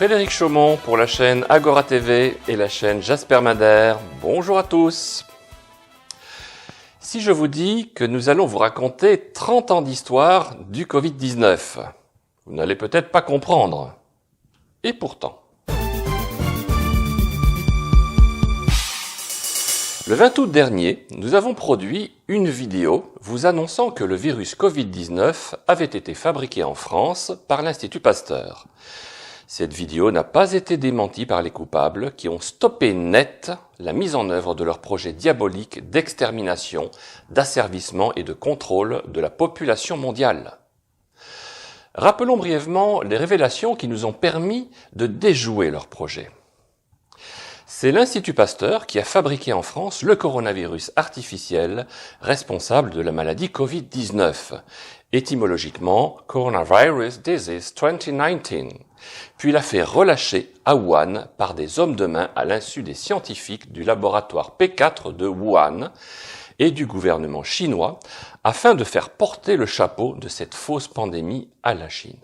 Frédéric Chaumont pour la chaîne Agora TV et la chaîne Jasper Madère. Bonjour à tous. Si je vous dis que nous allons vous raconter 30 ans d'histoire du Covid-19, vous n'allez peut-être pas comprendre. Et pourtant. Le 20 août dernier, nous avons produit une vidéo vous annonçant que le virus Covid-19 avait été fabriqué en France par l'Institut Pasteur. Cette vidéo n'a pas été démentie par les coupables qui ont stoppé net la mise en œuvre de leur projet diabolique d'extermination, d'asservissement et de contrôle de la population mondiale. Rappelons brièvement les révélations qui nous ont permis de déjouer leur projet. C'est l'Institut Pasteur qui a fabriqué en France le coronavirus artificiel responsable de la maladie Covid-19, étymologiquement Coronavirus Disease 2019, puis l'a fait relâcher à Wuhan par des hommes de main à l'insu des scientifiques du laboratoire P4 de Wuhan et du gouvernement chinois afin de faire porter le chapeau de cette fausse pandémie à la Chine.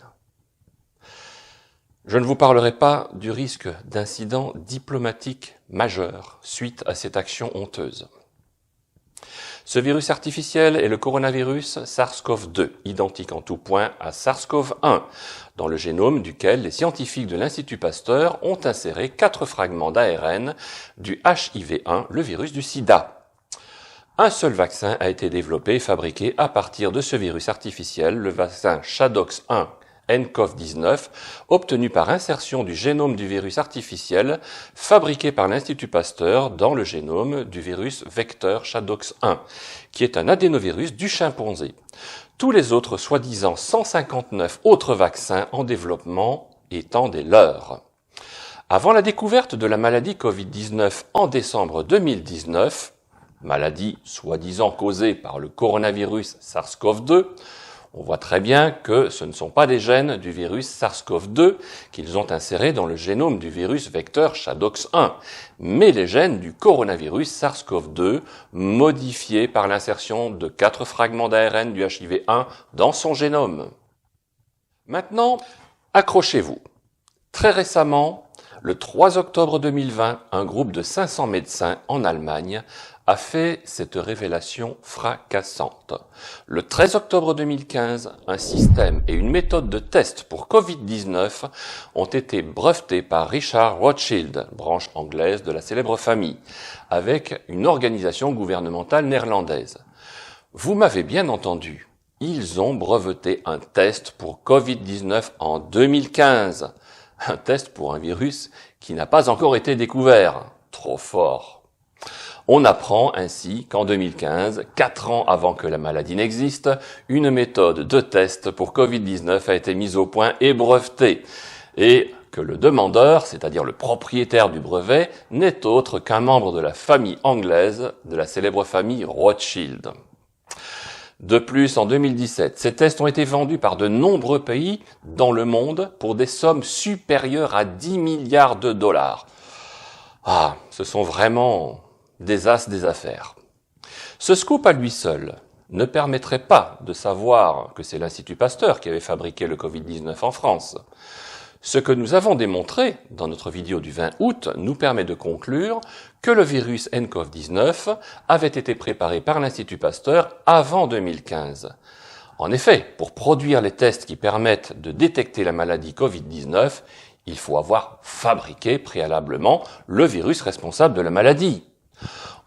Je ne vous parlerai pas du risque d'incidents diplomatiques majeurs suite à cette action honteuse. Ce virus artificiel est le coronavirus SARS-CoV-2, identique en tout point à SARS-CoV-1, dans le génome duquel les scientifiques de l'Institut Pasteur ont inséré 4 fragments d'ARN du HIV-1, le virus du sida. Un seul vaccin a été développé et fabriqué à partir de ce virus artificiel, le vaccin ChAdOx1 nCoV-19, obtenu par insertion du génome du virus artificiel fabriqué par l'Institut Pasteur dans le génome du virus vecteur ChAdOx1, qui est un adénovirus du chimpanzé. Tous les autres soi-disant 159 autres vaccins en développement étant des leurs. Avant la découverte de la maladie Covid-19 en décembre 2019, maladie soi-disant causée par le coronavirus SARS-CoV-2, on voit très bien que ce ne sont pas des gènes du virus SARS-CoV-2 qu'ils ont insérés dans le génome du virus vecteur ChAdOx1, mais les gènes du coronavirus SARS-CoV-2 modifiés par l'insertion de 4 fragments d'ARN du HIV-1 dans son génome. Maintenant, accrochez-vous. Très récemment, le 3 octobre 2020, un groupe de 500 médecins en Allemagne a fait cette révélation fracassante. Le 13 octobre 2015, un système et une méthode de test pour Covid-19 ont été brevetés par Richard Rothschild, branche anglaise de la célèbre famille, avec une organisation gouvernementale néerlandaise. Vous m'avez bien entendu, ils ont breveté un test pour Covid-19 en 2015. Un test pour un virus qui n'a pas encore été découvert. Trop fort. On apprend ainsi qu'en 2015, 4 ans avant que la maladie n'existe, une méthode de test pour Covid-19 a été mise au point et brevetée. Et que le demandeur, c'est-à-dire le propriétaire du brevet, n'est autre qu'un membre de la famille anglaise, de la célèbre famille Rothschild. De plus, en 2017, ces tests ont été vendus par de nombreux pays dans le monde pour des sommes supérieures à 10 milliards de dollars. Ah, ce sont vraiment des as des affaires. Ce scoop à lui seul ne permettrait pas de savoir que c'est l'Institut Pasteur qui avait fabriqué le Covid-19 en France. Ce que nous avons démontré dans notre vidéo du 20 août nous permet de conclure que le virus nCoV-19 avait été préparé par l'Institut Pasteur avant 2015. En effet, pour produire les tests qui permettent de détecter la maladie Covid-19, il faut avoir fabriqué préalablement le virus responsable de la maladie.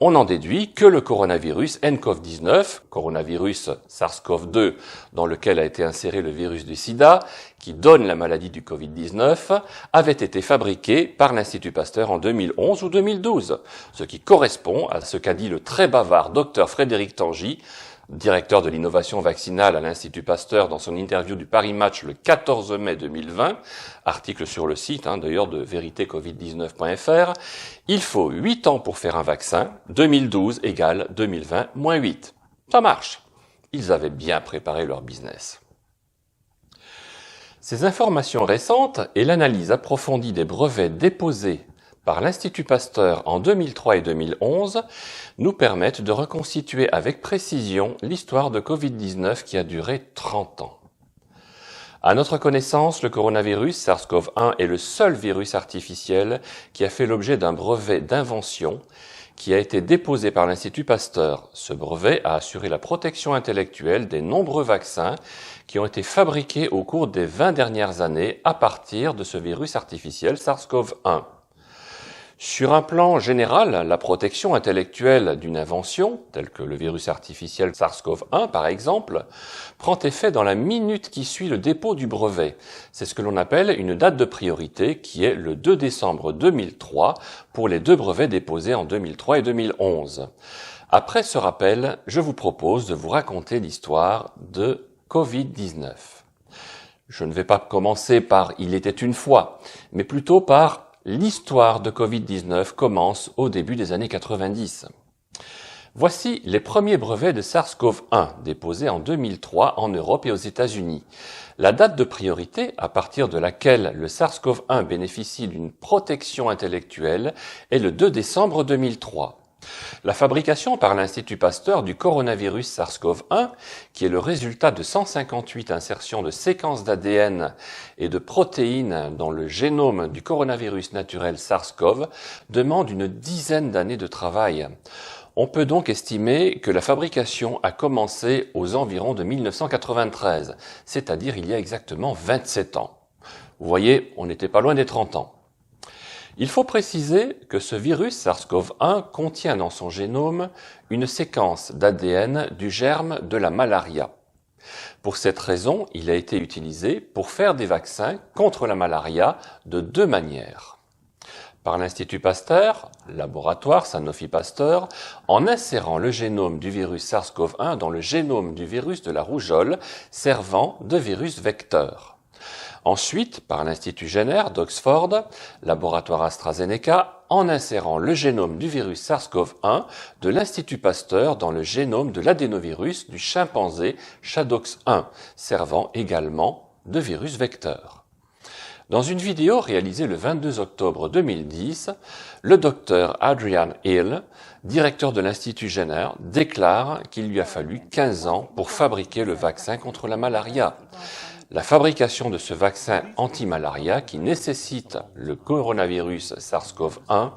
On en déduit que le coronavirus nCoV-19, coronavirus SARS-CoV-2 dans lequel a été inséré le virus du sida, qui donne la maladie du Covid-19, avait été fabriqué par l'Institut Pasteur en 2011 ou 2012, ce qui correspond à ce qu'a dit le très bavard Dr Frédéric Tangy, directeur de l'innovation vaccinale à l'Institut Pasteur dans son interview du Paris Match le 14 mai 2020, article sur le site d'ailleurs de véritécovid19.fr, il faut 8 ans pour faire un vaccin, 2012 égale 2020 moins 8. Ça marche. Ils avaient bien préparé leur business. Ces informations récentes et l'analyse approfondie des brevets déposés par l'Institut Pasteur en 2003 et 2011 nous permettent de reconstituer avec précision l'histoire de Covid-19 qui a duré 30 ans. À notre connaissance, le coronavirus SARS-CoV-1 est le seul virus artificiel qui a fait l'objet d'un brevet d'invention qui a été déposé par l'Institut Pasteur. Ce brevet a assuré la protection intellectuelle des nombreux vaccins qui ont été fabriqués au cours des 20 dernières années à partir de ce virus artificiel SARS-CoV-1. Sur un plan général, la protection intellectuelle d'une invention, telle que le virus artificiel SARS-CoV-1 par exemple, prend effet dans la minute qui suit le dépôt du brevet. C'est ce que l'on appelle une date de priorité qui est le 2 décembre 2003 pour les deux brevets déposés en 2003 et 2011. Après ce rappel, je vous propose de vous raconter l'histoire de Covid-19. Je ne vais pas commencer par « Il était une fois », mais plutôt par l'histoire de Covid-19 commence au début des années 90. Voici les premiers brevets de SARS-CoV-1 déposés en 2003 en Europe et aux États-Unis. La date de priorité à partir de laquelle le SARS-CoV-1 bénéficie d'une protection intellectuelle est le 2 décembre 2003. La fabrication par l'Institut Pasteur du coronavirus SARS-CoV-1, qui est le résultat de 158 insertions de séquences d'ADN et de protéines dans le génome du coronavirus naturel SARS-CoV, demande une dizaine d'années de travail. On peut donc estimer que la fabrication a commencé aux environs de 1993, c'est-à-dire il y a exactement 27 ans. Vous voyez, on n'était pas loin des 30 ans. Il faut préciser que ce virus SARS-CoV-1 contient dans son génome une séquence d'ADN du germe de la malaria. Pour cette raison, il a été utilisé pour faire des vaccins contre la malaria de deux manières. Par l'Institut Pasteur, laboratoire Sanofi Pasteur, en insérant le génome du virus SARS-CoV-1 dans le génome du virus de la rougeole, servant de virus vecteur. Ensuite, par l'Institut Jenner d'Oxford, laboratoire AstraZeneca, en insérant le génome du virus SARS-CoV-1 de l'Institut Pasteur dans le génome de l'adénovirus du chimpanzé SHADOX1, servant également de virus vecteur. Dans une vidéo réalisée le 22 octobre 2010, le docteur Adrian Hill, directeur de l'Institut Jenner, déclare qu'il lui a fallu 15 ans pour fabriquer le vaccin contre la malaria. La fabrication de ce vaccin anti-malaria qui nécessite le coronavirus SARS-CoV-1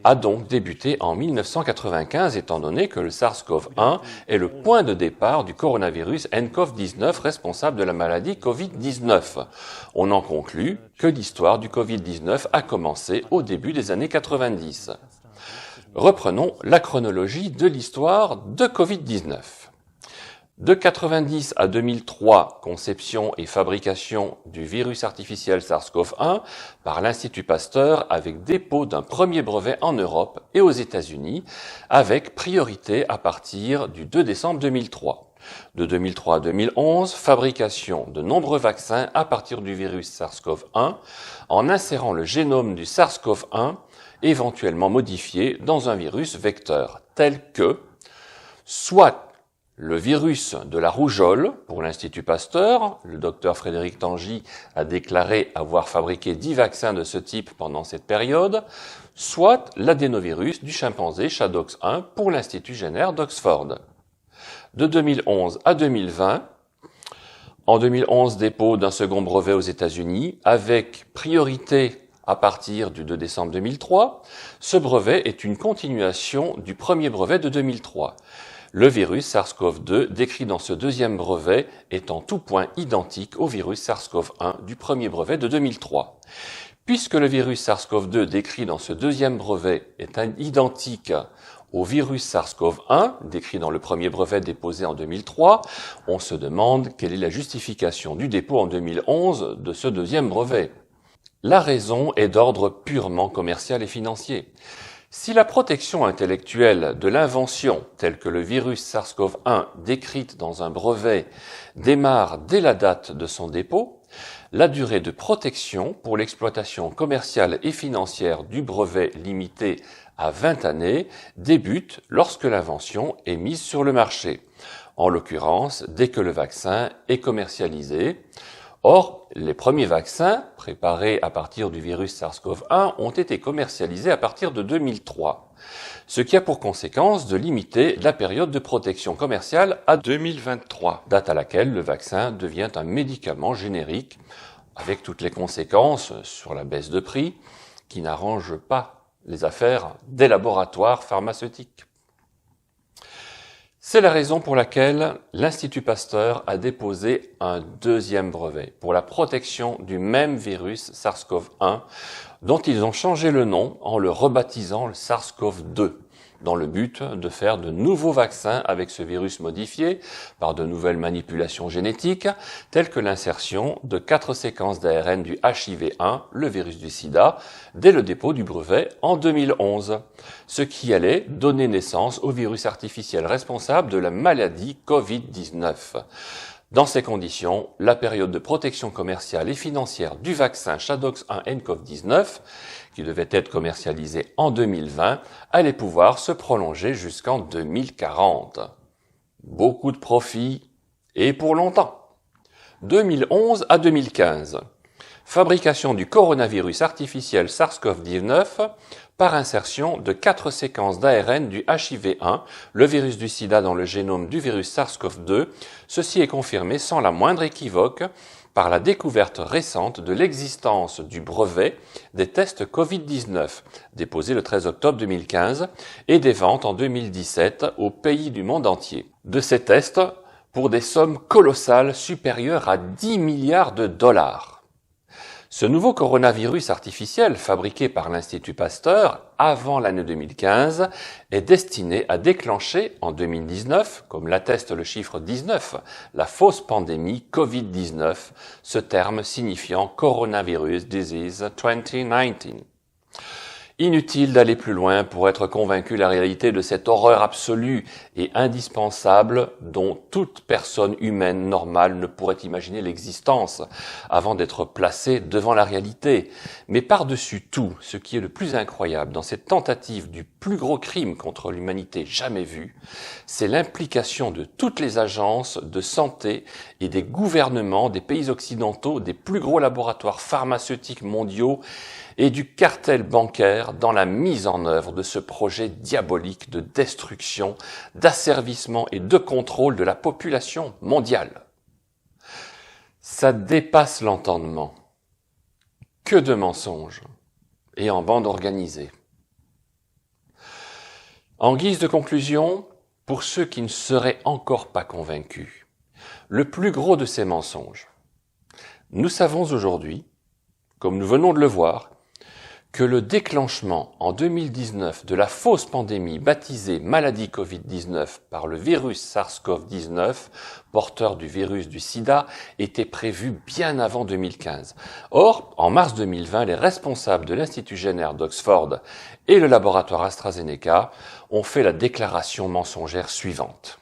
a donc débuté en 1995 étant donné que le SARS-CoV-1 est le point de départ du coronavirus nCoV-19 responsable de la maladie Covid-19. On en conclut que l'histoire du Covid-19 a commencé au début des années 90. Reprenons la chronologie de l'histoire de Covid-19. De 90 à 2003, conception et fabrication du virus artificiel SARS-CoV-1 par l'Institut Pasteur avec dépôt d'un premier brevet en Europe et aux États-Unis avec priorité à partir du 2 décembre 2003. De 2003 à 2011, fabrication de nombreux vaccins à partir du virus SARS-CoV-1 en insérant le génome du SARS-CoV-1 éventuellement modifié dans un virus vecteur tel que soit le virus de la rougeole, pour l'Institut Pasteur, le docteur Frédéric Tangy a déclaré avoir fabriqué 10 vaccins de ce type pendant cette période, soit l'adénovirus du chimpanzé SHADOX1 pour l'Institut Jenner d'Oxford. De 2011 à 2020, en 2011, dépôt d'un second brevet aux États-Unis avec priorité à partir du 2 décembre 2003. Ce brevet est une continuation du premier brevet de 2003. Le virus SARS-CoV-2 décrit dans ce deuxième brevet est en tout point identique au virus SARS-CoV-1 du premier brevet de 2003. Puisque le virus SARS-CoV-2 décrit dans ce deuxième brevet est identique au virus SARS-CoV-1 décrit dans le premier brevet déposé en 2003, on se demande quelle est la justification du dépôt en 2011 de ce deuxième brevet. La raison est d'ordre purement commercial et financier. Si la protection intellectuelle de l'invention, telle que le virus SARS-CoV-1 décrite dans un brevet, démarre dès la date de son dépôt, la durée de protection pour l'exploitation commerciale et financière du brevet limité à 20 années débute lorsque l'invention est mise sur le marché, en l'occurrence dès que le vaccin est commercialisé. Or, les premiers vaccins, préparés à partir du virus SARS-CoV-1, ont été commercialisés à partir de 2003, ce qui a pour conséquence de limiter la période de protection commerciale à 2023, date à laquelle le vaccin devient un médicament générique, avec toutes les conséquences sur la baisse de prix, qui n'arrangent pas les affaires des laboratoires pharmaceutiques. C'est la raison pour laquelle l'Institut Pasteur a déposé un deuxième brevet pour la protection du même virus SARS-CoV-1, dont ils ont changé le nom en le rebaptisant le SARS-CoV-2, dans le but de faire de nouveaux vaccins avec ce virus modifié par de nouvelles manipulations génétiques, telles que l'insertion de 4 séquences d'ARN du HIV-1, le virus du sida, dès le dépôt du brevet en 2011, ce qui allait donner naissance au virus artificiel responsable de la maladie Covid-19. Dans ces conditions, la période de protection commerciale et financière du vaccin ChAdOx1-nCoV-19, qui devait être commercialisé en 2020, allait pouvoir se prolonger jusqu'en 2040. Beaucoup de profits, et pour longtemps. 2011 à 2015. Fabrication du coronavirus artificiel SARS-CoV-19 par insertion de 4 séquences d'ARN du HIV-1, le virus du sida dans le génome du virus SARS-CoV-2. Ceci est confirmé sans la moindre équivoque par la découverte récente de l'existence du brevet des tests Covid-19, déposé le 13 octobre 2015, et des ventes en 2017 aux pays du monde entier. De ces tests, pour des sommes colossales supérieures à 10 milliards de dollars. Ce nouveau coronavirus artificiel, fabriqué par l'Institut Pasteur avant l'année 2015, est destiné à déclencher en 2019, comme l'atteste le chiffre 19, la fausse pandémie Covid-19, ce terme signifiant Coronavirus Disease 2019. Inutile d'aller plus loin pour être convaincu de la réalité de cette horreur absolue et indispensable dont toute personne humaine normale ne pourrait imaginer l'existence avant d'être placée devant la réalité. Mais par-dessus tout, ce qui est le plus incroyable dans cette tentative du plus gros crime contre l'humanité jamais vu, c'est l'implication de toutes les agences de santé et des gouvernements des pays occidentaux, des plus gros laboratoires pharmaceutiques mondiaux et du cartel bancaire dans la mise en œuvre de ce projet diabolique de destruction, d'asservissement et de contrôle de la population mondiale. Ça dépasse l'entendement. Que de mensonges, et en bande organisée. En guise de conclusion, pour ceux qui ne seraient encore pas convaincus, le plus gros de ces mensonges. Nous savons aujourd'hui, comme nous venons de le voir, que le déclenchement en 2019 de la fausse pandémie baptisée maladie Covid-19 par le virus SARS-CoV-19, porteur du virus du sida, était prévu bien avant 2015. Or, en mars 2020, les responsables de l'Institut Jenner d'Oxford et le laboratoire AstraZeneca ont fait la déclaration mensongère suivante.